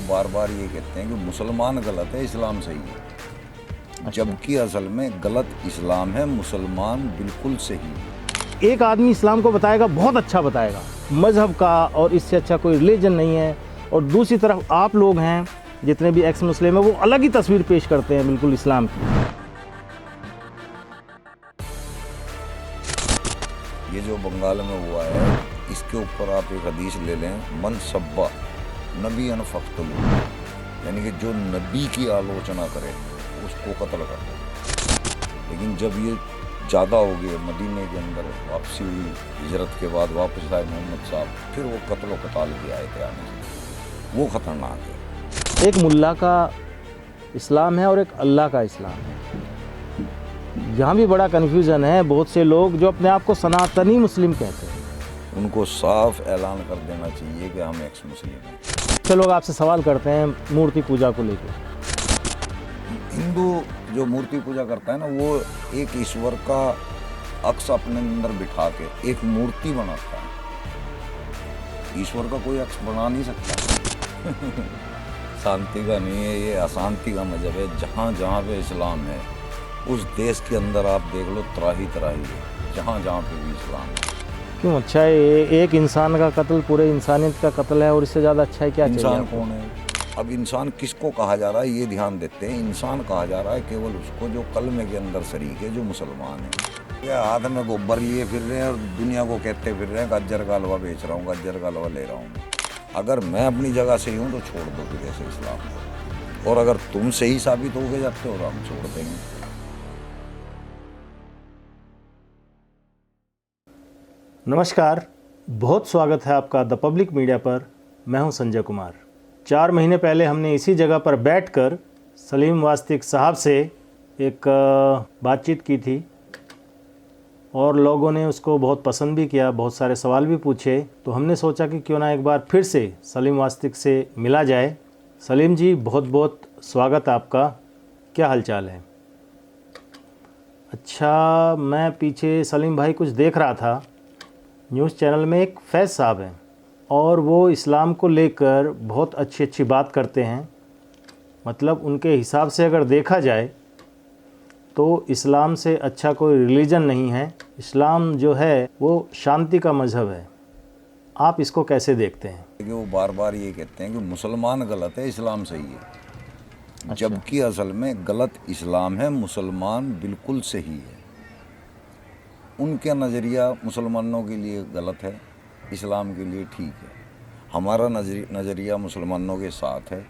बार बार ये कहते हैं कि मुसलमान गलत है, इस्लाम सही है। जबकि असल में गलत इस्लाम है, मुसलमान बिल्कुल सही है। एक आदमी इस्लाम को बताएगा, बहुत अच्छा बताएगा, मज़हब का, और इससे अच्छा कोई रिलीजन नहीं है। और दूसरी तरफ आप लोग हैं जितने भी एक्स मुस्लिम हैं, वो अलग ही तस्वीर पेश करते हैं बिल्कुल इस्लाम की। ये जो बंगाल में हुआ है, इसके ऊपर आप एक हदीस ले लें, मन सब्बा नबी अनफक्तलू, यानी कि जो नबी की आलोचना करे उसको कत्ल कर दो। लेकिन जब ये ज़्यादा हो गया, मदीने के अंदर वापसी हुई, हिजरत के बाद वापस आए मोहम्मद साहब, फिर वो कत्ल व कताल की आयतें आने से, वो ख़तरनाक है। एक मुल्ला का इस्लाम है और एक अल्लाह का इस्लाम है। यहाँ भी बड़ा कन्फ्यूज़न है। बहुत से लोग जो अपने आप को सनातनी मुस्लिम कहते हैं, उनको साफ ऐलान कर देना चाहिए कि हम एक्स मुस्लिम हैं। तो लोग आपसे सवाल करते हैं मूर्ति पूजा को लेकर। हिंदू जो मूर्ति पूजा करता है ना, वो एक ईश्वर का अक्स अपने अंदर बिठा के एक मूर्ति बनाता है। ईश्वर का कोई अक्स बना नहीं सकता। शांति का नहीं है, ये अशांति का मजहब है। जहाँ जहाँ पे इस्लाम है, उस देश के अंदर आप देख लो, त्राही त्राही है, जहाँ जहाँ पे भी इस्लाम है। क्यों अच्छा है? एक इंसान का कत्ल पूरे इंसानियत का कत्ल है, और इससे ज़्यादा अच्छा है क्या? इंसान कौन है? अब इंसान किसको कहा जा रहा है ये ध्यान देते हैं। इंसान कहा जा रहा है केवल उसको जो कलमे के अंदर शरीक है, जो मुसलमान है। ये हाथ में गोबर लिए फिर रहे हैं और दुनिया को कहते फिर रहे हैं गज्जर का हलवा बेच रहा हूँ, गज्जर का हलवा ले रहा हूँ। अगर मैं अपनी जगह से ही हूँ तो छोड़ दो फिर ऐसे इस्लाम को, और अगर तुम सही साबित हो के जाते हो तो हम छोड़ देंगे। नमस्कार, बहुत स्वागत है आपका द पब्लिक मीडिया पर। मैं हूं संजय कुमार। 4 महीने पहले हमने इसी जगह पर बैठकर सलीम वास्तिक साहब से एक बातचीत की थी, और लोगों ने उसको बहुत पसंद भी किया, बहुत सारे सवाल भी पूछे। तो हमने सोचा कि क्यों ना एक बार फिर से सलीम वास्तिक से मिला जाए। सलीम जी, बहुत बहुत स्वागत आपका। क्या हालचाल है? अच्छा, मैं पीछे सलीम भाई कुछ देख रहा था, न्यूज़ चैनल में एक फैज़ साहब हैं, और वो इस्लाम को लेकर बहुत अच्छी अच्छी बात करते हैं। मतलब उनके हिसाब से अगर देखा जाए तो इस्लाम से अच्छा कोई रिलीजन नहीं है। इस्लाम जो है वो शांति का मज़हब है। आप इसको कैसे देखते हैं? कि वो बार बार ये कहते हैं कि मुसलमान गलत है, इस्लाम सही है। अच्छा। जबकि असल में गलत इस्लाम है, मुसलमान बिल्कुल सही है। उनका नज़रिया मुसलमानों के लिए गलत है, इस्लाम के लिए ठीक है। हमारा नज़रिया मुसलमानों के साथ है।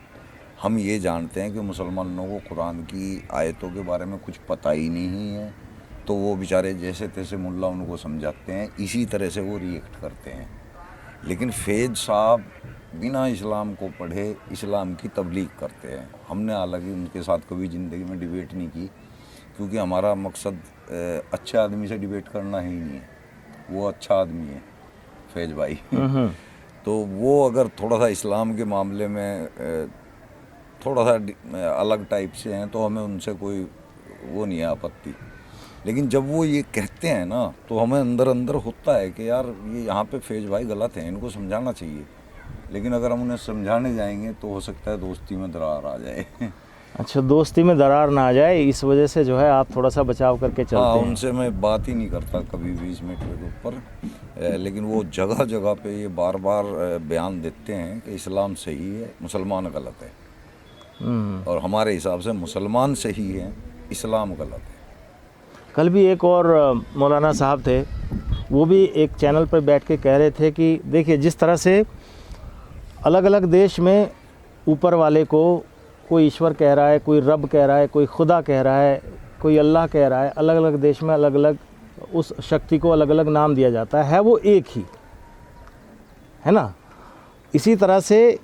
हम ये जानते हैं कि मुसलमानों को कुरान की आयतों के बारे में कुछ पता ही नहीं है, तो वो बेचारे जैसे तैसे मुल्ला उनको समझाते हैं, इसी तरह से वो रिएक्ट करते हैं। लेकिन फैज़ साहब बिना इस्लाम को पढ़े इस्लाम की तबलीग करते हैं। हमने हालांकि उनके साथ कभी ज़िंदगी में डिबेट नहीं की, क्योंकि हमारा मकसद अच्छे आदमी से डिबेट करना ही नहीं है। वो अच्छा आदमी है फैज़ भाई। तो वो अगर थोड़ा सा इस्लाम के मामले में थोड़ा सा अलग टाइप से हैं तो हमें उनसे कोई वो नहीं है आपत्ति। लेकिन जब वो ये कहते हैं ना, तो हमें अंदर अंदर होता है कि यार ये यहाँ पे फैज़ भाई गलत हैं, इनको समझाना चाहिए। लेकिन अगर हम उन्हें समझाने जाएंगे तो हो सकता है दोस्ती में दरार आ जाए। अच्छा, दोस्ती में दरार ना आ जाए, इस वजह से जो है आप थोड़ा सा बचाव करके चलते हैं। उनसे मैं बात ही नहीं करता कभी भी इस मैटर के ऊपर। लेकिन वो जगह जगह पे ये बार बार बयान देते हैं कि इस्लाम सही है, मुसलमान गलत है। और हमारे हिसाब से मुसलमान सही है, इस्लाम गलत है। कल भी एक और मौलाना साहब थे, वो भी एक चैनल पर बैठ के कह रहे थे कि देखिए, जिस तरह से अलग अलग देश में ऊपर वाले को कोई ईश्वर कह रहा है, कोई रब कह रहा है, कोई खुदा कह रहा है, कोई अल्लाह कह रहा है, अलग अलग देश में अलग अलग उस शक्ति को अलग अलग नाम दिया जाता है वो एक ही है ना। इसी तरह से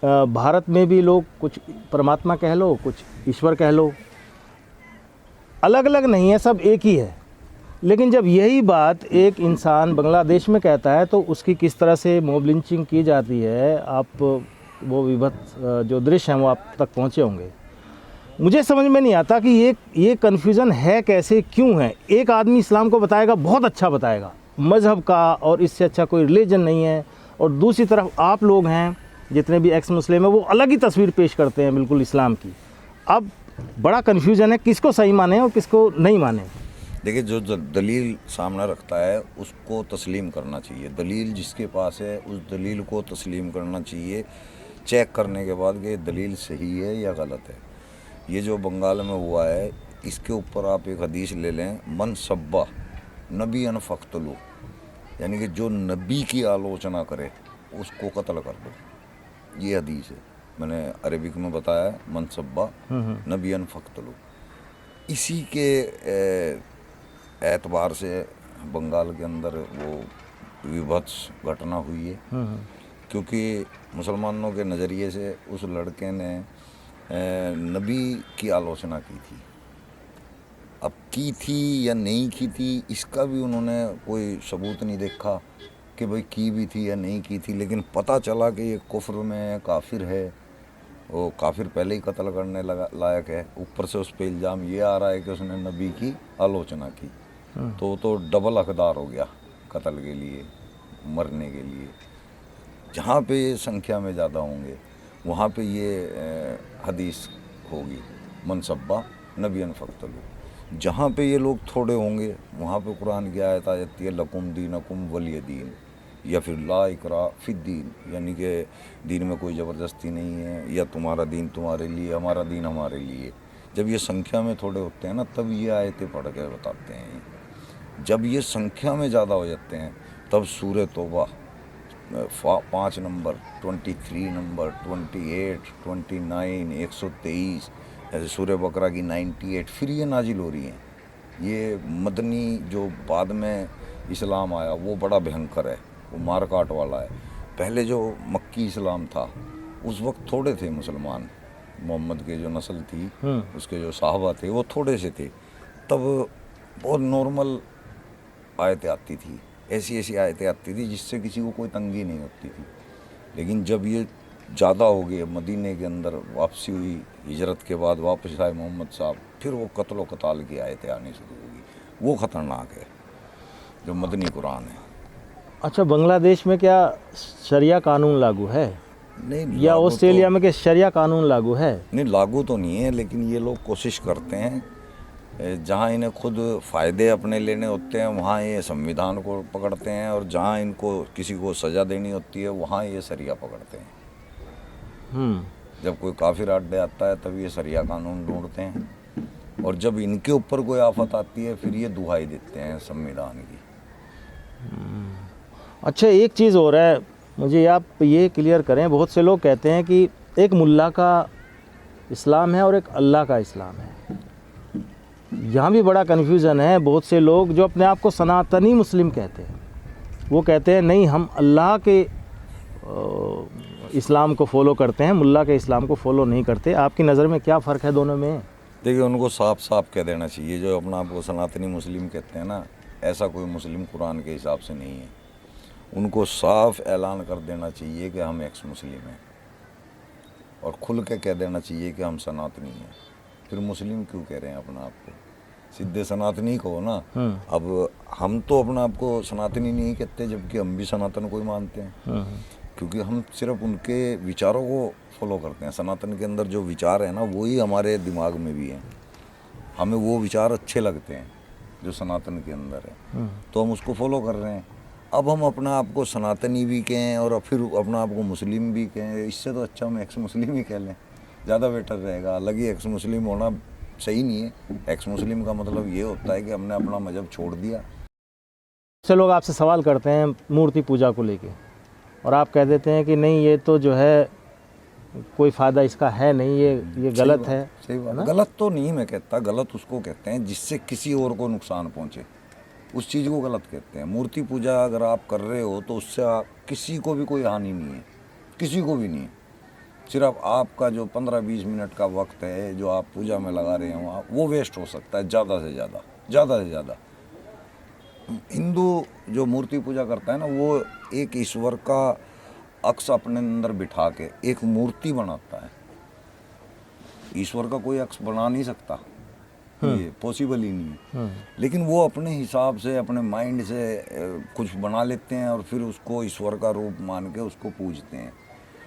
भारत में भी लोग कुछ परमात्मा कह लो, कुछ ईश्वर कह लो, अलग अलग नहीं है, सब एक ही है। लेकिन जब यही बात एक इंसान बांग्लादेश में कहता है तो उसकी किस तरह से मॉब लिंचिंग की जाती है, आप वो विभत्स जो दृश्य हैं वो आप तक पहुँचे होंगे। मुझे समझ में नहीं आता कि ये कन्फ्यूज़न है कैसे, क्यों है? एक आदमी इस्लाम को बताएगा, बहुत अच्छा बताएगा, मज़हब का, और इससे अच्छा कोई रिलीजन नहीं है। और दूसरी तरफ आप लोग हैं जितने भी एक्स मुस्लिम है वो अलग ही तस्वीर पेश करते हैं बिल्कुल इस्लाम की। अब बड़ा कन्फ्यूजन है किसको सही माने और किसको नहीं माने। देखिए, जो दलील सामने रखता है उसको तस्लीम करना चाहिए। दलील जिसके पास है उस दलील को तस्लीम करना चाहिए, चेक करने के बाद कि ये दलील सही है या गलत है। ये जो बंगाल में हुआ है, इसके ऊपर आप एक हदीस ले लें, मन सब्बा नबी अन फ़क़्तलू, यानी कि जो नबी की आलोचना करे उसको कत्ल कर दो। ये हदीस है, मैंने अरबिक में बताया है, मन सब्बा नबी अन फ़क़्तलू। इसी के एतबार से बंगाल के अंदर वो विभत्स घटना हुई है, क्योंकि मुसलमानों के नज़रिए से उस लड़के ने नबी की आलोचना की थी। अब की थी या नहीं की थी इसका भी उन्होंने कोई सबूत नहीं देखा कि भाई की भी थी या नहीं की थी, लेकिन पता चला कि ये कुफ्र में काफिर है, वो काफिर पहले ही कत्ल करने लायक है। ऊपर से उस पर इल्ज़ाम ये आ रहा है कि उसने नबी की आलोचना की, तो डबल हकदार हो गया कत्ल के लिए, मरने के लिए। जहाँ पे ये संख्या में ज़्यादा होंगे वहाँ पे ये हदीस होगी, मनसब्बा नबीन फ़क़्तलू। जहाँ पे ये लोग थोड़े होंगे वहाँ पे कुरान की आयत आ जाती है, लकुम दीनकुम वलिय दीन, या फिर ला इकरा फिद्दीन, यानी कि दीन में कोई ज़बरदस्ती नहीं है, या तुम्हारा दीन तुम्हारे लिए, हमारा दीन हमारे लिए। जब ये संख्या में थोड़े होते हैं ना, तब ये आयतें पढ़ के बताते हैं। जब ये संख्या में ज़्यादा हो जाते हैं तब सूरह तौबा 5 नंबर, 23 नंबर, 28, 29, 123, ऐसे सूरह बकरा की 98 फिर ये नाजिल हो रही हैं। ये मदनी जो बाद में इस्लाम आया वो बड़ा भयंकर है, वो मार काट वाला है। पहले जो मक्की इस्लाम था उस वक्त थोड़े थे मुसलमान, मोहम्मद के जो नस्ल थी उसके जो साहबा थे वो थोड़े से थे, तब बहुत नॉर्मल आयतें आती थी, ऐसी ऐसी आयतें आती थी जिससे किसी को कोई तंगी नहीं होती थी। लेकिन जब ये ज़्यादा हो गए, मदीने के अंदर वापसी हुई, हिजरत के बाद वापस आए मोहम्मद साहब, फिर वो कत्ल कताल की आयतें आनी शुरू होगी। वो ख़तरनाक है जो मदनी कुरान है। अच्छा, बांग्लादेश में क्या शरिया कानून लागू है? नहीं, या ऑस्ट्रेलिया में क्या शरिया कानून लागू है? नहीं, लागू तो नहीं है, लेकिन ये लोग कोशिश करते हैं जहाँ इन्हें खुद फ़ायदे अपने लेने होते हैं वहाँ ये संविधान को पकड़ते हैं, और जहाँ इनको किसी को सज़ा देनी होती है वहाँ ये शरिया पकड़ते हैं। जब कोई काफिर अड्डे आता है तब ये शरिया कानून ढूंढते हैं, और जब इनके ऊपर कोई आफत आती है फिर ये दुहाई देते हैं संविधान की। अच्छा, एक चीज़ और है, मुझे आप ये क्लियर करें, बहुत से लोग कहते हैं कि एक मुल्ला का इस्लाम है और एक अल्लाह का इस्लाम है। यहाँ भी बड़ा कन्फ्यूज़न है। बहुत से लोग जो अपने आप को सनातनी मुस्लिम कहते हैं वो कहते हैं नहीं, हम अल्लाह के इस्लाम को फॉलो करते हैं, मुल्ला के इस्लाम को फॉलो नहीं करते। आपकी नज़र में क्या फ़र्क है दोनों में? देखिए, उनको साफ साफ कह देना चाहिए, जो अपना आप को सनातनी मुस्लिम कहते हैं ना, ऐसा कोई मुस्लिम कुरान के हिसाब से नहीं है। उनको साफ ऐलान कर देना चाहिए कि हम एक्स मुस्लिम हैं, और खुल के कह देना चाहिए कि हम सनातनी हैं। फिर मुस्लिम क्यों कह रहे हैं अपना आप को? सीधे सनातनी कहो ना। अब हम तो अपना आप को सनातनी नहीं कहते, जबकि हम भी सनातन को ही मानते हैं, क्योंकि हम सिर्फ उनके विचारों को फॉलो करते हैं। सनातन के अंदर जो विचार है ना वही हमारे दिमाग में भी हैं, हमें वो विचार अच्छे लगते हैं जो सनातन के अंदर है, तो हम उसको फॉलो कर रहे हैं। अब हम अपना आप को सनातनी भी कहें और फिर अपना आप को मुस्लिम भी कहें, इससे तो अच्छा हम एक्स मुस्लिम ही कह लें, ज़्यादा बेटर रहेगा। अलग ही एक्स मुस्लिम होना सही नहीं है। एक्स मुस्लिम का मतलब ये होता है कि हमने अपना मजहब छोड़ दिया। से लोग आपसे सवाल करते हैं मूर्ति पूजा को लेके, और आप कह देते हैं कि नहीं, ये तो जो है कोई फ़ायदा इसका है नहीं, ये गलत है। सही बात। गलत तो नहीं मैं कहता, गलत उसको कहते हैं जिससे किसी और को नुकसान पहुँचे, उस चीज़ को गलत कहते हैं। मूर्ति पूजा अगर आप कर रहे हो तो उससे किसी को भी कोई हानि नहीं है, किसी को भी नहीं है। सिर्फ आपका जो 15-20 मिनट का वक्त है जो आप पूजा में लगा रहे हैं वहाँ, वो वेस्ट हो सकता है ज़्यादा से ज़्यादा। हिंदू जो मूर्ति पूजा करता है ना, वो एक ईश्वर का अक्ष अपने अंदर बिठा के एक मूर्ति बनाता है। ईश्वर का कोई अक्ष बना नहीं सकता, ये पॉसिबल ही नहीं है। लेकिन वो अपने हिसाब से, अपने माइंड से कुछ बना लेते हैं और फिर उसको ईश्वर का रूप मान के उसको पूजते हैं।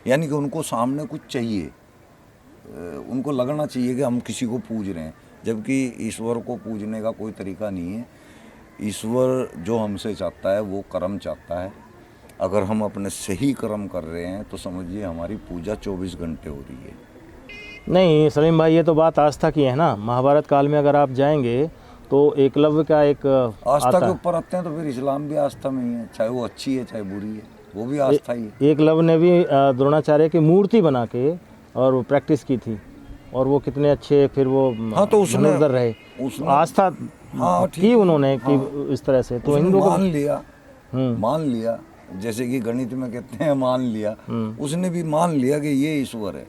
यानी कि उनको सामने कुछ चाहिए, उनको लगना चाहिए कि हम किसी को पूज रहे हैं, जबकि ईश्वर को पूजने का कोई तरीका नहीं है। ईश्वर जो हमसे चाहता है वो कर्म चाहता है। अगर हम अपने सही कर्म कर रहे हैं तो समझिए हमारी पूजा 24 घंटे हो रही है। नहीं सलीम भाई, ये तो बात आस्था की है ना। महाभारत काल में अगर आप जाएंगे तो एकलव्य का एक आस्था आता के है। ऊपर आते हैं तो फिर इस्लाम भी आस्था में ही है, चाहे वो अच्छी है चाहे बुरी है, वो भी आस्था ही है। एकलव्य ने भी द्रोणाचार्य की मूर्ति बना के और वो प्रैक्टिस की थी, और वो कितने अच्छे फिर वो हाँ, तो उसने- धनुर्धर रहे। उसने- आस्था हाँ, ठीक की है। उन्होंने हाँ। कि इस तरह से तो उसने हिंदुओं को मान लिया, हम्म। मान लिया, जैसे कि गणित में कहते हैं मान लिया, उसने भी मान लिया कि ये ईश्वर है।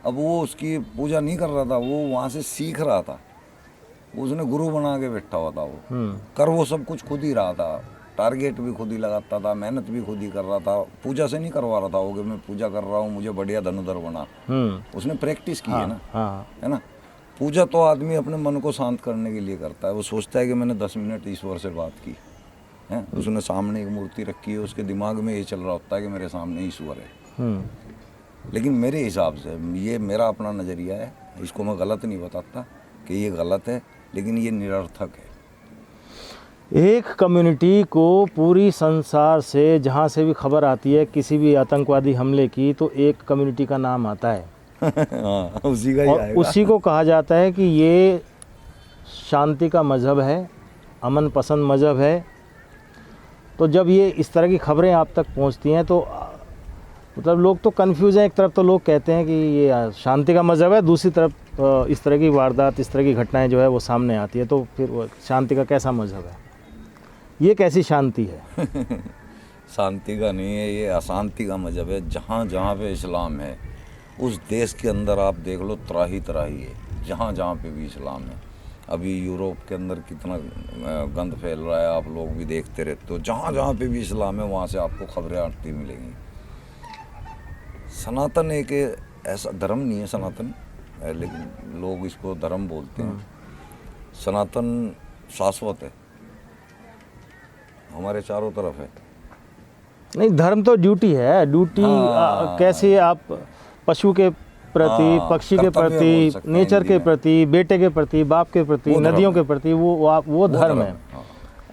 अब वो उसकी पूजा नहीं कर रहा था, वो वहाँ से सीख रहा था, उसने गुरु बना के बैठा हुआ था। वो कर वो सब कुछ खुद ही रहा था, टारगेट भी खुद ही लगाता था, मेहनत भी खुद ही कर रहा था, पूजा से नहीं करवा रहा था वो कि मैं पूजा कर रहा हूँ मुझे बढ़िया धनुधर बना। उसने प्रैक्टिस की है ना, हाँ। है ना। पूजा तो आदमी अपने मन को शांत करने के लिए करता है। वो सोचता है कि मैंने 10 मिनट ईश्वर से बात की है, उसने सामने एक मूर्ति रखी है, उसके दिमाग में ये चल रहा होता है कि मेरे सामने ईश्वर है। लेकिन मेरे हिसाब से, ये मेरा अपना नज़रिया है, इसको मैं गलत नहीं बताता कि ये गलत है, लेकिन ये निरर्थक है। एक कम्युनिटी को पूरी संसार से जहाँ से भी खबर आती है किसी भी आतंकवादी हमले की, तो एक कम्युनिटी का नाम आता है हाँ, उसी का ही और आएगा। उसी को कहा जाता है कि ये शांति का मज़हब है, अमन पसंद मज़हब है। तो जब ये इस तरह की खबरें आप तक पहुंचती हैं तो मतलब लोग तो कंफ्यूज हैं। एक तरफ तो लोग कहते हैं कि ये शांति का मज़हब है, दूसरी तरफ इस तरह की वारदात, इस तरह की घटनाएं जो है वो सामने आती है, तो फिर वो शांति का कैसा मज़हब है? ये कैसी शांति है? शांति का नहीं है, ये अशांति का मज़हब है। जहाँ जहाँ पे इस्लाम है उस देश के अंदर आप देख लो त्राही त्राही है, जहाँ जहाँ पे भी इस्लाम है। अभी यूरोप के अंदर कितना गंद फैल रहा है, आप लोग भी देखते रहते हो। जहाँ जहाँ पे भी इस्लाम है वहाँ से आपको खबरें आती मिलेंगी। सनातन एक ऐसा धर्म नहीं है, सनातन लेकिन लोग इसको धर्म बोलते हैं। सनातन शाश्वत है, हमारे चारों तरफ है। नहीं, धर्म तो ड्यूटी है, ड्यूटी हाँ। कैसे आप पशु के प्रति, हाँ, पक्षी के कर्तव्य बोल प्रति, सकते हैं नेचर हिंदी के में। प्रति, बेटे के प्रति, बाप के प्रति, वो धर्म नदियों के है। प्रति, वो धर्म है। हाँ।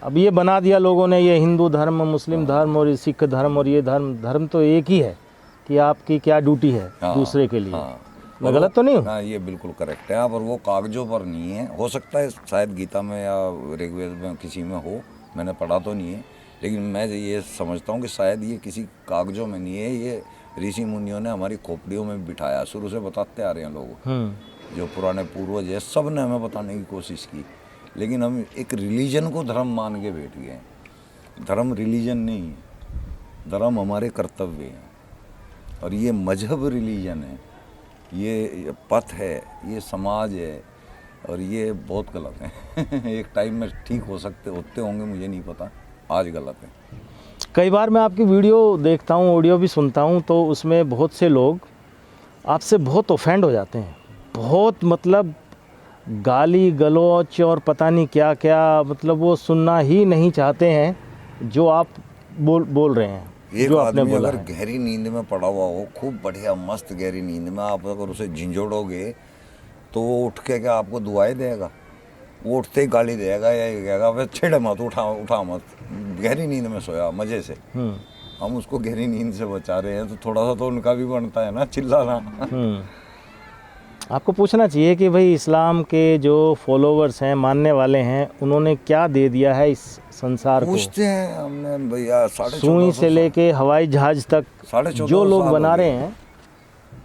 अब ये बना दिया लोगों ने, ये हिंदू धर्म, मुस्लिम धर्म और ये सिख धर्म और ये धर्म तो एक ही है कि आपकी क्या ड्यूटी है हाँ, दूसरे के लिए। हाँ। मैं गलत तो नहीं हूँ? हाँ, ये बिल्कुल करेक्ट है। आप और वो कागजों पर नहीं है, हो सकता है शायद गीता में या ऋग्वेद में किसी में हो, मैंने पढ़ा तो नहीं है, लेकिन मैं ये समझता हूँ कि शायद ये किसी कागजों में नहीं है, ये ऋषि मुनियों ने हमारी खोपड़ियों में बिठाया। शुरू से बताते आ रहे हैं लोग, जो पुराने पूर्वज है, सब ने हमें बताने की कोशिश की, लेकिन हम एक रिलीजन को धर्म मान के बैठ गए हैं। धर्म रिलीजन नहीं है, धर्म हमारे कर्तव्य हैं, और ये मजहब रिलीजन है, ये पथ है, ये समाज है, और ये बहुत गलत है। एक टाइम में ठीक होते होंगे, मुझे नहीं पता, आज गलत है। कई बार मैं आपकी वीडियो देखता हूँ, ऑडियो भी सुनता हूँ, तो उसमें बहुत से लोग आपसे बहुत ऑफेंड हो जाते हैं, बहुत मतलब गाली गलौच और पता नहीं क्या क्या, मतलब वो सुनना ही नहीं चाहते हैं जो आप बोल रहे हैं। एक जो आपने आदमी बोला अगर है। गहरी नींद में पड़ा हुआ हो, खूब बढ़िया मस्त गहरी नींद में, आप अगर उसे झिंझोड़ोगे तो वो उठ के क्या आपको दुआएं देगा? वो उठते ही गाली देगा या ये कहेगा वह छेड़ मत, उठा मत, गहरी नींद में सोया मज़े से। हम उसको गहरी नींद से बचा रहे हैं, तो थोड़ा सा तो उनका भी बनता है ना चिल्लाना। आपको पूछना चाहिए कि भाई इस्लाम के जो फॉलोवर्स हैं, मानने वाले हैं, उन्होंने क्या दे दिया है इस संसार को? पूछते हैं हमने भैया, सुई से लेके हवाई जहाज तक 14.5 जो लोग साल बना हो रहे गए।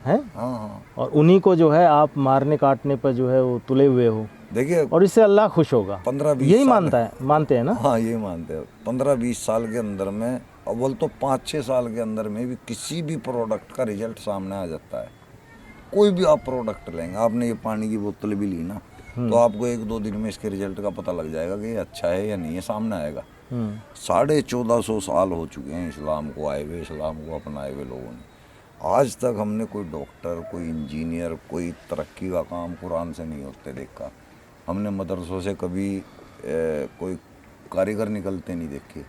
हैं, हाँ, और उन्हीं को जो है आप मारने काटने पर जो है वो तुले हुए हो, देखिए और इससे अल्लाह खुश होगा। 15-20 यही साल मानते हैं ना? हाँ, यही मानते हैं। 15-20 साल के अंदर में, अव्वल तो 5-6 साल के अंदर में भी किसी भी प्रोडक्ट का रिजल्ट सामने आ जाता है। कोई भी आप प्रोडक्ट लेंगे, आपने ये पानी की बोतल भी ली ना, तो आपको 1-2 दिन में इसके रिजल्ट का पता लग जाएगा कि ये अच्छा है या नहीं है, सामने आएगा। 1450 साल हो चुके हैं इस्लाम को आए हुए, इस्लाम को अपनाए हुए लोगों ने। आज तक हमने कोई डॉक्टर, कोई इंजीनियर, कोई तरक्की का काम कुरान से नहीं होते देखा। हमने मदरसों से कभी कोई कारीगर निकलते नहीं देखे।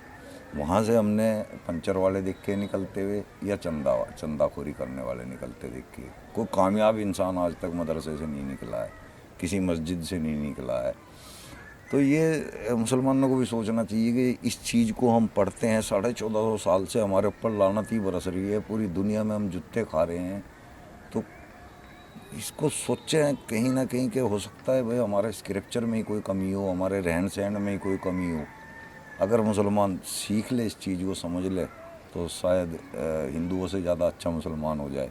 वहाँ से हमने पंचर वाले देख के निकलते हुए या चंदाखोरी करने वाले निकलते देख के। कोई कामयाब इंसान आज तक मदरसे से नहीं निकला है, किसी मस्जिद से नहीं निकला है। तो ये मुसलमानों को भी सोचना चाहिए कि इस चीज़ को हम पढ़ते हैं, 1450 साल से हमारे ऊपर लानत ही बरस रही है, पूरी दुनिया में हम जूते खा रहे हैं। तो इसको सोचें कहीं ना कहीं कि हो सकता है भाई हमारे स्क्रिप्चर में ही कोई कमी हो, हमारे रहन सहन में ही कोई कमी हो। अगर मुसलमान सीख ले, इस चीज़ को समझ ले, तो शायद हिंदुओं से ज़्यादा अच्छा मुसलमान हो जाए।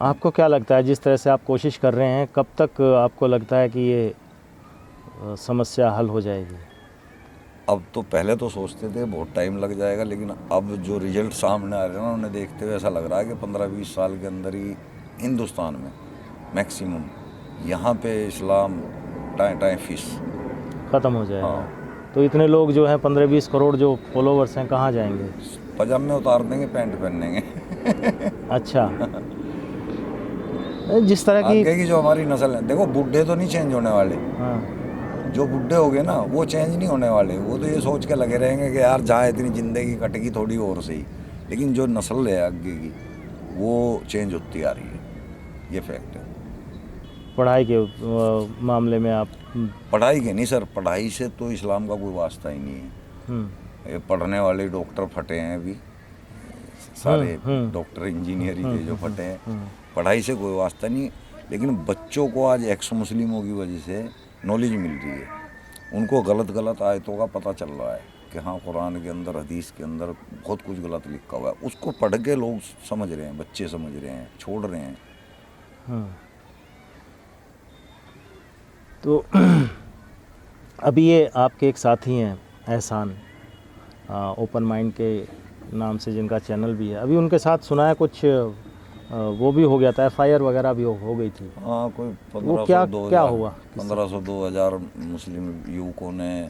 आपको क्या लगता है, जिस तरह से आप कोशिश कर रहे हैं, कब तक आपको लगता है कि ये समस्या हल हो जाएगी? अब तो पहले तो सोचते थे बहुत टाइम लग जाएगा, लेकिन अब जो रिजल्ट सामने आ रहे हैं ना, उन्हें देखते हुए ऐसा लग रहा है कि 15-20 साल के अंदर ही हिंदुस्तान में मैक्सिमम यहाँ पे इस्लाम टाइम फिश ख़त्म हो जाएगा। हाँ। तो इतने लोग जो हैं 15-20 करोड़ जो फॉलोवर्स हैं, कहाँ जाएंगे? पजामे उतार देंगे, पैंट पहनेंगे। अच्छा। जिस तरह की आगे की जो हमारी नस्ल है, देखो बूढ़े तो नहीं चेंज होने वाले। हाँ, जो बूढ़े हो गए ना वो चेंज नहीं होने वाले, वो तो ये सोच के लगे रहेंगे कि यार जहाँ इतनी ज़िंदगी कटेगी थोड़ी और सही। लेकिन जो नस्ल है आगे की वो चेंज होती आ रही है, ये फैक्ट है। पढ़ाई के मामले में आप पढ़ाई के नहीं सर, पढ़ाई से तो इस्लाम का कोई वास्ता ही नहीं है। हम्म, ये पढ़ने वाले डॉक्टर फटे हैं अभी सारे, डॉक्टर इंजीनियरिंग के जो फटे हैं, पढ़ाई से कोई वास्ता नहीं। लेकिन बच्चों को आज एक्स मुस्लिमों की वजह से नॉलेज मिल रही है, उनको गलत आयतों का पता चल रहा है कि हाँ कुरान के अंदर, हदीस के अंदर बहुत कुछ गलत लिखा हुआ है। उसको पढ़ के लोग समझ रहे हैं, बच्चे समझ रहे हैं, छोड़ रहे हैं। तो अभी ये आपके एक साथी हैं एहसान, ओपन माइंड के नाम से जिनका चैनल भी है, अभी उनके साथ सुना है कुछ वो भी हो गया था, FIR वगैरह भी हो गई थी। हाँ, कोई वो क्या हुआ? 1500-2000 मुस्लिम युवकों ने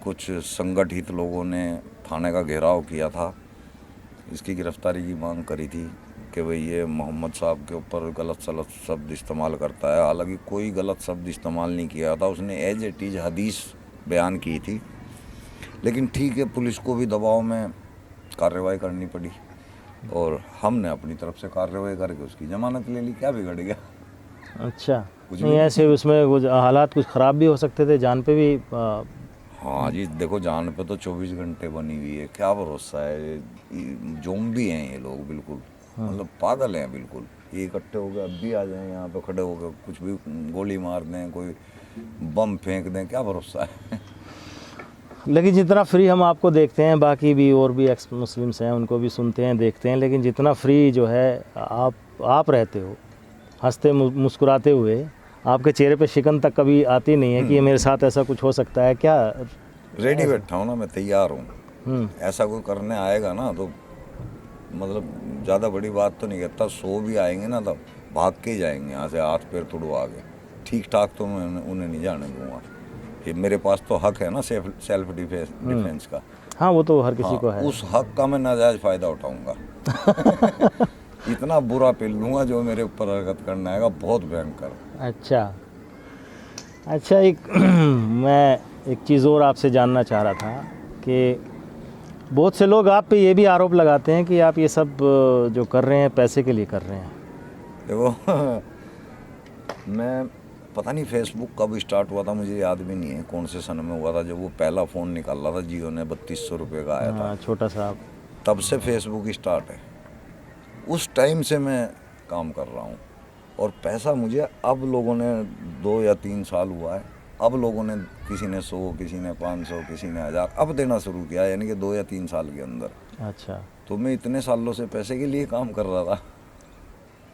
कुछ संगठित लोगों ने थाने का घेराव किया था, इसकी गिरफ्तारी की मांग करी थी कि भाई ये मोहम्मद साहब के ऊपर गलत सलत शब्द इस्तेमाल करता है। हालांकि कोई गलत शब्द इस्तेमाल नहीं किया था, उसने एज इट इज़ हदीस बयान की थी। लेकिन ठीक है, पुलिस को भी दबाव में कार्रवाई करनी पड़ी और हमने अपनी तरफ से कार्रवाई करके उसकी जमानत ले ली। क्या बिगड़ गया? अच्छा, नहीं ऐसे उसमें कुछ हालात कुछ ख़राब भी हो सकते थे, जान पे भी हाँ जी, देखो जान पे तो 24 घंटे बनी हुई है, क्या भरोसा है। जोम्बी हैं ये लोग, बिल्कुल मतलब पागल हैं बिल्कुल। ये इकट्ठे हो गए, अब भी आ जाएं यहाँ पे खड़े हो गए, कुछ भी गोली मार दें, कोई बम फेंक दें, क्या भरोसा है। लेकिन जितना फ्री हम आपको देखते हैं, बाकी भी और भी एक्स मुस्लिम्स हैं, उनको भी सुनते हैं, देखते हैं, लेकिन जितना फ्री जो है आप रहते हो, हंसते मुस्कुराते हुए, आपके चेहरे पे शिकन तक कभी आती नहीं है कि ये मेरे साथ ऐसा कुछ हो सकता है क्या? रेडी बैठा हूँ ना, मैं तैयार हूँ। ऐसा कोई करने आएगा ना तो मतलब ज़्यादा बड़ी बात तो नहीं कहता, 100 भी आएंगे ना तब भाग के ही जाएंगे यहाँ से, हाथ पैर तुड़वा के। ठीक ठाक तो मैं उन्हें नहीं जाने दूँगा। फिर मेरे पास तो हक है ना सेल्फ डिफेंस का। हाँ, वो तो हर किसी को है। उस हक का मैं नाजायज़ फ़ायदा उठाऊँगा। इतना बुरा पिल लूँगा जो मेरे ऊपर हरकत करना आएगा, बहुत भयंकर। अच्छा, मैं एक चीज़ और आपसे जानना चाह रहा था कि बहुत से लोग आप पे ये भी आरोप लगाते हैं कि आप ये सब जो कर रहे हैं पैसे के लिए कर रहे हैं। देखो मैं पता नहीं फेसबुक कब स्टार्ट हुआ था, मुझे याद भी नहीं है कौन से सन में हुआ था, जब वो पहला फ़ोन निकाला था जियो ने, 3200 रुपये का आया था, छोटा सा, तब से फेसबुक स्टार्ट है। उस टाइम से मैं काम कर रहा हूँ और पैसा मुझे अब लोगों ने 2 या 3 साल हुआ है, अब लोगों ने, किसी ने 100, किसी ने 500, किसी ने 1000 अब देना शुरू किया, यानी कि 2 या 3 साल के अंदर। अच्छा, तो मैं इतने सालों से पैसे के लिए काम कर रहा था,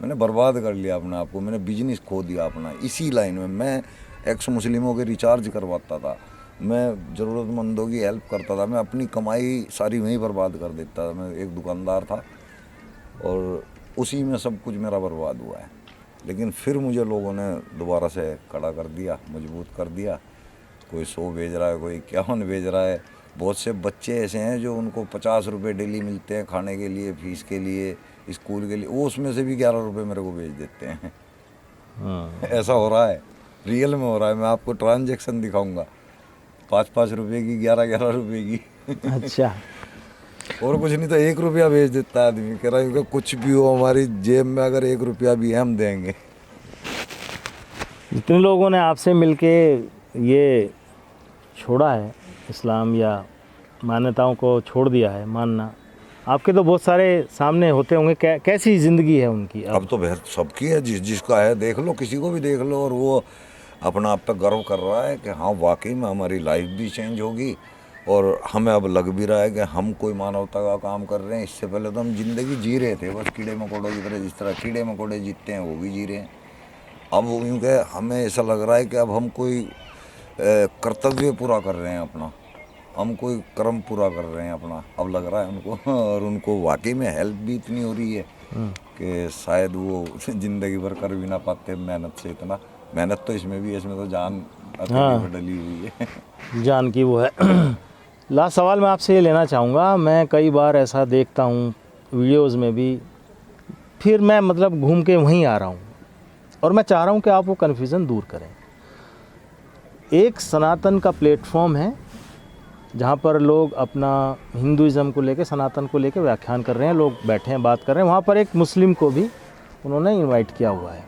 मैंने बर्बाद कर लिया अपने आप को, मैंने बिजनेस खो दिया अपना इसी लाइन में। मैं एक्स मुस्लिमों के रिचार्ज करवाता था, मैं ज़रूरतमंदों की हेल्प करता था, मैं अपनी कमाई सारी वहीं बर्बाद कर देता था। मैं एक दुकानदार था और उसी में सब कुछ मेरा बर्बाद हुआ है। लेकिन फिर मुझे लोगों ने दोबारा से खड़ा कर दिया, मजबूत कर दिया। कोई 100 भेज रहा है, कोई 51 भेज रहा है। बहुत से बच्चे ऐसे हैं जो उनको 50 रुपये डेली मिलते हैं खाने के लिए, फीस के लिए, स्कूल के लिए, वो उसमें से भी 11 रुपये मेरे को भेज देते हैं। ऐसा हो रहा है, रियल में हो रहा है। मैं आपको ट्रांजैक्शन दिखाऊंगा, 5-5 रुपये की, 11-11 रुपये की। अच्छा। और कुछ नहीं तो 1 रुपया भेज देता है आदमी, कह रहा है कि कुछ भी हो हमारी जेब में अगर 1 रुपया भी है हम देंगे। जितने लोगों ने आपसे मिलके ये छोड़ा है इस्लाम या मान्यताओं को छोड़ दिया है मानना, आपके तो बहुत सारे सामने होते होंगे, कैसी ज़िंदगी है उनकी अब तो बेहद सबकी है, जिसका है देख लो, किसी को भी देख लो, और वो अपना आप तक गर्व कर रहा है कि हाँ वाकई में हमारी लाइफ भी चेंज होगी, और हमें अब लग भी रहा है कि हम कोई मानवता का काम कर रहे हैं। इससे पहले तो हम जिंदगी जी रहे थे बस कीड़े मकोड़ों की तरह, जिस तरह कीड़े मकोड़े जीते हैं वो भी जी रहे हैं। अब यूँ कि हमें ऐसा लग रहा है कि अब हम कोई कर्तव्य पूरा कर रहे हैं अपना, हम कोई कर्म पूरा कर रहे हैं अपना, अब लग रहा है उनको। और उनको वाकई में हेल्प भी इतनी हो रही है कि शायद वो ज़िंदगी भर कर भी ना पाते मेहनत से इतना। मेहनत तो इसमें भी है, इसमें तो जान अकेली डली हुई है। जान की वो है। लास्ट सवाल मैं आपसे ये लेना चाहूँगा, मैं कई बार ऐसा देखता हूँ वीडियोज़ में भी, फिर मैं मतलब घूम के वहीं आ रहा हूँ, और मैं चाह रहा हूँ कि आप वो कन्फ्यूज़न दूर करें। एक सनातन का प्लेटफॉर्म है जहाँ पर लोग अपना हिंदुज़म को लेके, सनातन को लेके व्याख्यान कर रहे हैं, लोग बैठे हैं बात कर रहे हैं। वहाँ पर एक मुस्लिम को भी उन्होंने इनवाइट किया हुआ है,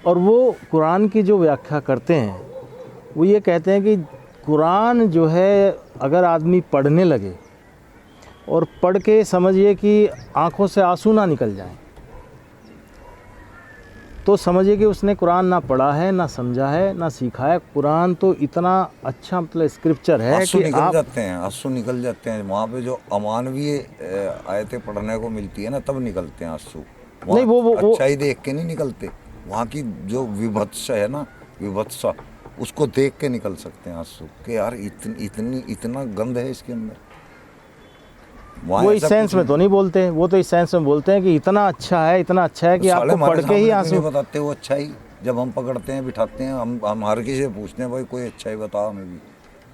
और वो कुरान की जो व्याख्या करते हैं वो ये कहते हैं कि कुरान जो है अगर आदमी पढ़ने लगे और पढ़ के समझिए कि आँखों से आंसू ना निकल जाएं, तो समझिए कि उसने कुरान ना पढ़ा है, ना समझा है, ना सीखा है। कुरान तो इतना अच्छा मतलब स्क्रिप्चर है आंसू कि निकल आप जाते हैं, आंसू निकल जाते हैं। वहाँ पे जो अमानवीय आयतें पढ़ने को मिलती है ना, तब निकलते हैं आंसू। नहीं, वो अच्छाई देख के नहीं निकलते, वहाँ की जो विभत्स है ना, विभत्सा, उसको देख के निकल सकते हैं आंसू कि यार इतना गंद है इसके अंदर। वो इस सेंस में तो नहीं बोलते, वो तो इस सेंस में बोलते हैं कि इतना अच्छा है, इतना अच्छा है कि आपको पढ़ के ही आंसू बताते। वो अच्छाई जब हम पकड़ते हैं, बिठाते हैं, हम हर किसी से पूछते हैं भाई कोई अच्छाई बताओ हमें भी,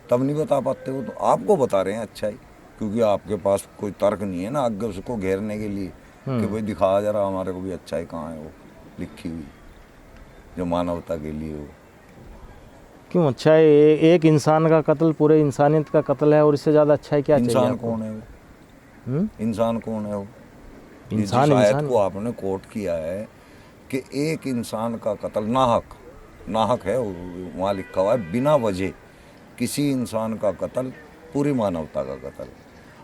तब नहीं बता पाते। वो तो आपको बता रहे हैं अच्छाई, क्योंकि आपके पास कोई तर्क नहीं है ना आगे उसको घेरने के लिए कि भाई दिखा जरा हमारे को भी अच्छाई कहाँ है वो लिखी हुई जो मानवता के लिए हो। क्यों अच्छा है? एक इंसान का कत्ल पूरे इंसानियत का कत्ल है, और इससे ज़्यादा अच्छा है क्या चाहिए? इंसान कौन है वो? इंसान कौन है वो? इंसान जिस आयत इंसान को आपने कोट किया है कि एक इंसान का कत्ल नाहक है, वहाँ लिखा हुआ है बिना वजह किसी इंसान का कत्ल पूरी मानवता का कत्ल।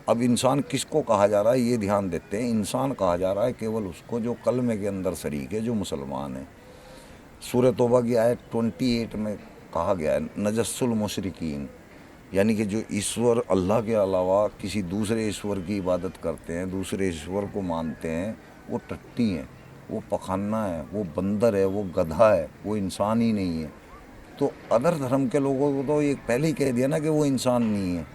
अब इंसान किसको कहा जा रहा है ये ध्यान देते हैं। इंसान कहा जा रहा है केवल उसको जो कलमे के अंदर शरीक है, जो मुसलमान है। सूरह तौबा की आयत 28 में कहा गया है नजस्सुल मुशरिकीन, यानी कि जो ईश्वर अल्लाह के अलावा किसी दूसरे ईश्वर की इबादत करते हैं, दूसरे ईश्वर को मानते हैं, वो टट्टी हैं, वो पखाना है, वो बंदर है, वो गधा है, वो इंसान ही नहीं है। तो अदर धर्म के लोगों को तो ये पहले ही कह दिया ना कि वो इंसान नहीं है।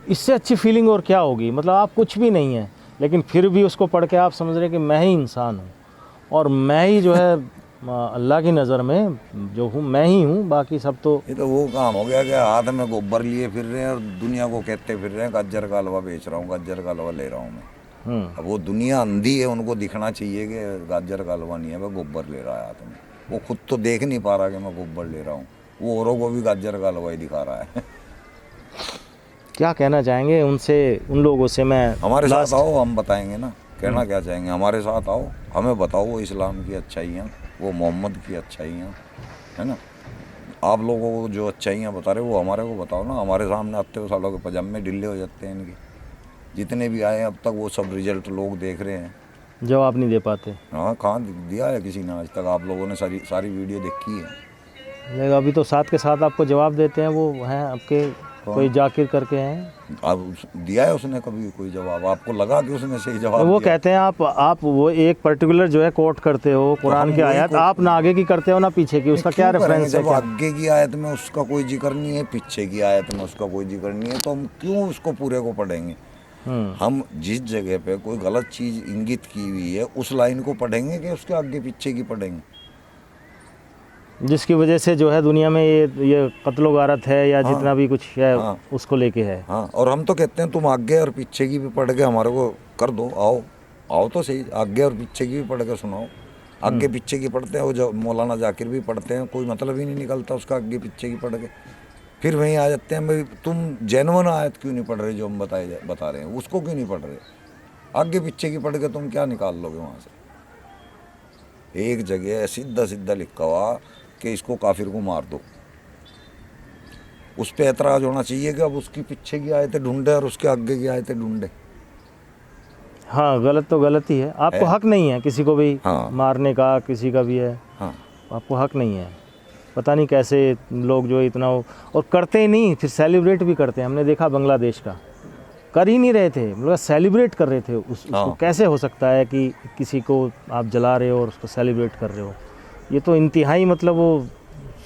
इससे अच्छी फीलिंग और क्या होगी? मतलब आप कुछ भी नहीं है, लेकिन फिर भी उसको पढ़ के आप समझ रहे हैं कि मैं ही इंसान हूँ, और मैं ही जो है अल्लाह की नज़र में जो हूँ मैं ही हूँ, बाकी सब तो। ये तो वो काम हो गया कि हाथ में गोबर लिए फिर रहे हैं और दुनिया को कहते फिर रहे हैं गज्जर का हलवा बेच रहा हूँ, गज्जर का हलवा ले रहा हूँ मैं। अब वो दुनिया अंधी है, उनको दिखना चाहिए कि गाजर का हलवा नहीं है, वह गोबर ले रहा है हाथ में। वो खुद तो देख नहीं पा रहा कि मैं गोबर ले रहा हूँ, वो औरों को भी गाजर का हलवा ही दिखा रहा है। क्या कहना चाहेंगे उनसे, उन लोगों से? मैं हमारे साथ आओ, हम बताएंगे ना। कहना क्या चाहेंगे, हमारे साथ आओ, हमें बताओ वो इस्लाम की अच्छाइयाँ, वो मोहम्मद की अच्छाइयाँ, है ना। आप लोगों को जो अच्छाइयाँ बता रहे वो हमारे को बताओ ना। हमारे सामने आते हो सालों के पजामे ढीले हो जाते हैं इनके। जितने भी आए अब तक वो सब रिजल्ट लोग देख रहे हैं, जवाब नहीं दे पाते। हाँ, कहाँ दिया है किसी ने आज तक? आप लोगों ने सारी वीडियो देखी है। लेकिन अभी तो साथ के साथ आपको जवाब देते हैं, वो हैं आपके कोई जाकिर करके हैं। अब दिया है उसने कभी कोई जवाब? आपको लगा कि उसने सही जवाब वो दिया? कहते हैं आप वो एक पर्टिकुलर जो है कोट करते हो कुरान की आयत, आप ना आगे की करते हो ना पीछे की, उसका क्या रेफरेंस है? जब आगे की आयत में उसका कोई जिक्र नहीं है, पीछे की आयत में उसका कोई जिक्र नहीं है, तो हम क्यों उसको पूरे को पढ़ेंगे? हम जिस जगह पे कोई गलत चीज़ इंगित की हुई है उस लाइन को पढ़ेंगे कि उसके आगे पीछे की पढ़ेंगे? जिसकी वजह से जो है दुनिया में ये कत्लो गारत है या हाँ, जितना भी कुछ है, हाँ, उसको लेके है। हाँ, और हम तो कहते हैं तुम आगे और पीछे की भी पढ़ के हमारे को कर दो। आओ तो सही, आगे और पीछे की भी पढ़ के सुनाओ। आगे पीछे की पढ़ते हैं वो जो मौलाना जाकिर भी पढ़ते हैं, कोई मतलब ही नहीं निकलता उसका आगे पीछे की पढ़ के। फिर वहीं आ जाते हैं, भाई तुम जेन्युइन आयत क्यों नहीं पढ़ रहे जो हम बता रहे हैं, उसको क्यों नहीं पढ़ रहे, आगे पीछे की पढ़ के तुम क्या निकाल लोगे वहाँ से। एक जगह सीधा सीधा लिखा हुआ कि इसको काफिर को मार दो, उस पर ऐतराज होना चाहिए कि अब उसकी पीछे की आयतें ढूंढे और उसके आगे की आयतें ढूंढे। हाँ, गलत तो गलत ही है, आपको हक नहीं है किसी को भी हाँ। मारने का, किसी का भी है, हाँ, आपको हक नहीं है। पता नहीं कैसे लोग जो इतना और करते ही नहीं, फिर सेलिब्रेट भी करते हैं। हमने देखा बांग्लादेश का, कर ही नहीं रहे थे, मतलब सेलिब्रेट कर रहे थे उसको। हाँ। कैसे हो सकता है कि किसी को आप जला रहे हो और उसको सेलिब्रेट कर रहे हो? ये तो इंतहाई, मतलब वो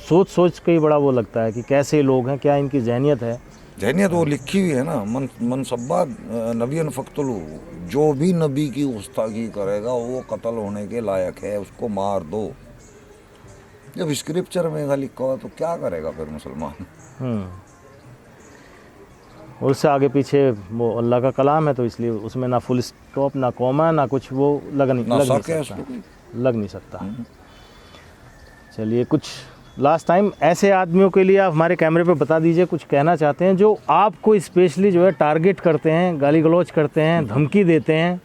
सोच के ही बड़ा वो लगता है कि कैसे लोग हैं, क्या इनकी जहनियत है। जहनियत वो लिखी हुई है ना, मन सब्बा नबी फ़क्तुलू, जो भी नबी की गुस्ताखी करेगा वो कत्ल होने के लायक है, उसको मार दो। जब स्क्रिप्चर में ऐसा लिखा हुआ तो क्या करेगा फिर मुसलमान। और उससे आगे पीछे वो अल्लाह का कलाम है, तो इसलिए उसमें ना फुल स्टॉप, ना कॉमा, ना कुछ वो लग नहीं सकता। चलिए, कुछ लास्ट टाइम ऐसे आदमियों के लिए आप हमारे कैमरे पे बता दीजिए, कुछ कहना चाहते हैं जो आपको स्पेशली जो है टारगेट करते हैं, गाली गलौज करते हैं, धमकी देते हैं,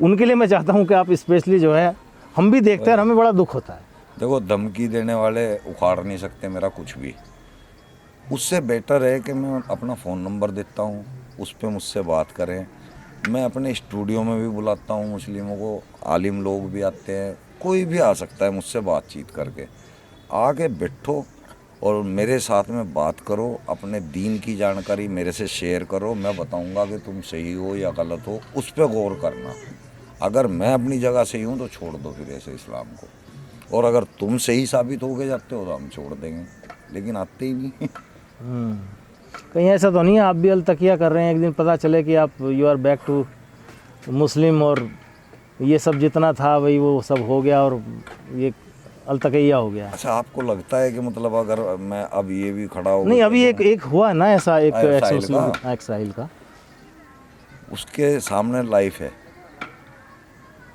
उनके लिए मैं चाहता हूं कि आप स्पेशली जो है, हम भी देखते हैं और हमें बड़ा दुख होता है। देखो, धमकी देने वाले उखाड़ नहीं सकते मेरा कुछ भी। उससे बेटर है कि मैं अपना फ़ोन नंबर देता हूँ, उस पर मुझसे बात करें। मैं अपने स्टूडियो में भी बुलाता हूँ मुस्लिमों को, आलिम लोग भी आते हैं, कोई भी आ सकता है मुझसे बातचीत करके। आके बैठो और मेरे साथ में बात करो, अपने दीन की जानकारी मेरे से शेयर करो। मैं बताऊंगा कि तुम सही हो या गलत हो, उस पर गौर करना। अगर मैं अपनी जगह सही हूँ तो छोड़ दो फिर ऐसे इस्लाम को, और अगर तुम सही साबित हो के जाते हो तो हम छोड़ देंगे, लेकिन आते ही नहीं। कहीं ऐसा तो नहीं है आप भी अलतकिया कर रहे हैं, एक दिन पता चले कि आप यू आर बैक टू मुस्लिम और ये सब जितना था वही वो सब हो गया और ये अलतकिया हो गया? अच्छा, आपको लगता है कि मतलब अगर मैं अब ये भी खड़ा हो? नहीं, अभी एक हुआ ना ऐसा, एक साहिल का, उसके सामने लाइफ है।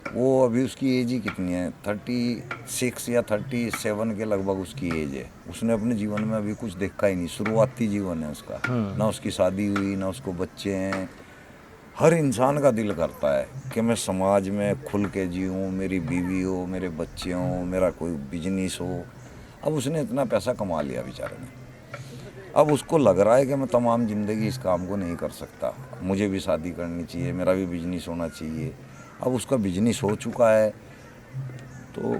वो अभी उसकी एज ही कितनी है, 36 या 37 के लगभग उसकी एज है। उसने अपने जीवन में अभी कुछ देखा ही नहीं, शुरुआती जीवन है उसका। ना उसकी शादी हुई, ना उसको बच्चे हैं। हर इंसान का दिल करता है कि मैं समाज में खुल के जीऊँ, मेरी बीवी हो, मेरे बच्चे हों, मेरा कोई बिजनेस हो। अब उसने इतना पैसा कमा लिया बेचारे ने, अब उसको लग रहा है कि मैं तमाम ज़िंदगी इस काम को नहीं कर सकता, मुझे भी शादी करनी चाहिए, मेरा भी बिजनेस होना चाहिए। अब उसका बिजनेस हो चुका है, तो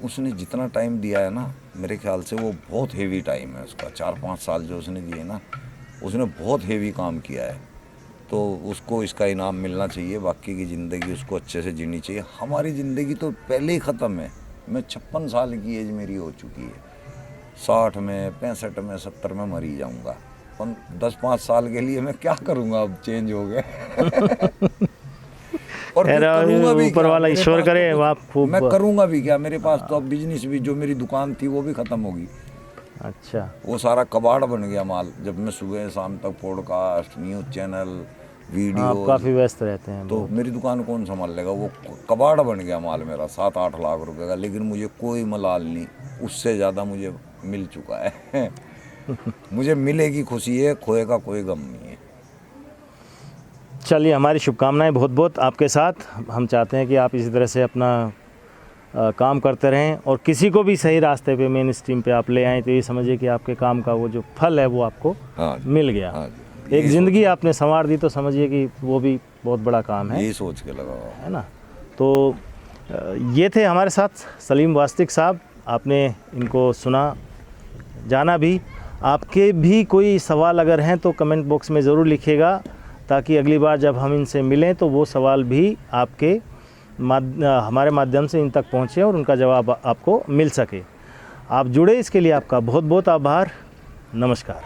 उसने जितना टाइम दिया है ना, मेरे ख्याल से वो बहुत हेवी टाइम है उसका। 4-5 साल जो उसने दिए ना, उसने बहुत हेवी काम किया है, तो उसको इसका इनाम मिलना चाहिए। बाकी की ज़िंदगी उसको अच्छे से जीनी चाहिए। हमारी ज़िंदगी तो पहले ही ख़त्म है। मैं 56 साल की एज मेरी हो चुकी है, 60 में, 65 में, 70 में मर ही जाऊँगा। 10-5 साल के लिए मैं क्या करूँगा, अब चेंज हो गए। और करूँगा भी, ऊपर वाला ईश्वर करे, आप खूब। मैं करूँगा भी क्या, मेरे पास तो अब बिजनेस भी, जो मेरी दुकान थी वो भी ख़त्म होगी। अच्छा, वो सारा कबाड़ बन गया माल। जब मैं सुबह शाम तक पॉडकास्ट, न्यूज़ चैनल, वीडियो, आप काफ़ी व्यस्त रहते हैं, तो मेरी दुकान कौन संभाल लेगा? वो कबाड़ बन गया माल मेरा 7-8 लाख रुपए का। लेकिन मुझे कोई मलाल नहीं, उससे ज़्यादा मुझे मिल चुका है। मुझे मिलेगी खुशी है, खोए का कोई गम नहीं है। चलिए, हमारी शुभकामनाएं बहुत बहुत आपके साथ। हम चाहते हैं कि आप इसी तरह से अपना काम करते रहें और किसी को भी सही रास्ते पे, मेन स्ट्रीम पे आप ले आएँ, तो ये समझिए कि आपके काम का वो जो फल है वो आपको मिल गया। एक ज़िंदगी आपने संवार दी, तो समझिए कि वो भी बहुत बड़ा काम है। यही सोच के लगा है ना। तो ये थे हमारे साथ सलीम वास्तिक साहब। आपने इनको सुना, जाना भी। आपके भी कोई सवाल अगर हैं तो कमेंट बॉक्स में ज़रूर लिखिएगा, ताकि अगली बार जब हम इनसे मिलें तो वो सवाल भी आपके हमारे माध्यम से इन तक पहुँचे और उनका जवाब आपको मिल सके। आप जुड़े, इसके लिए आपका बहुत बहुत आभार। नमस्कार।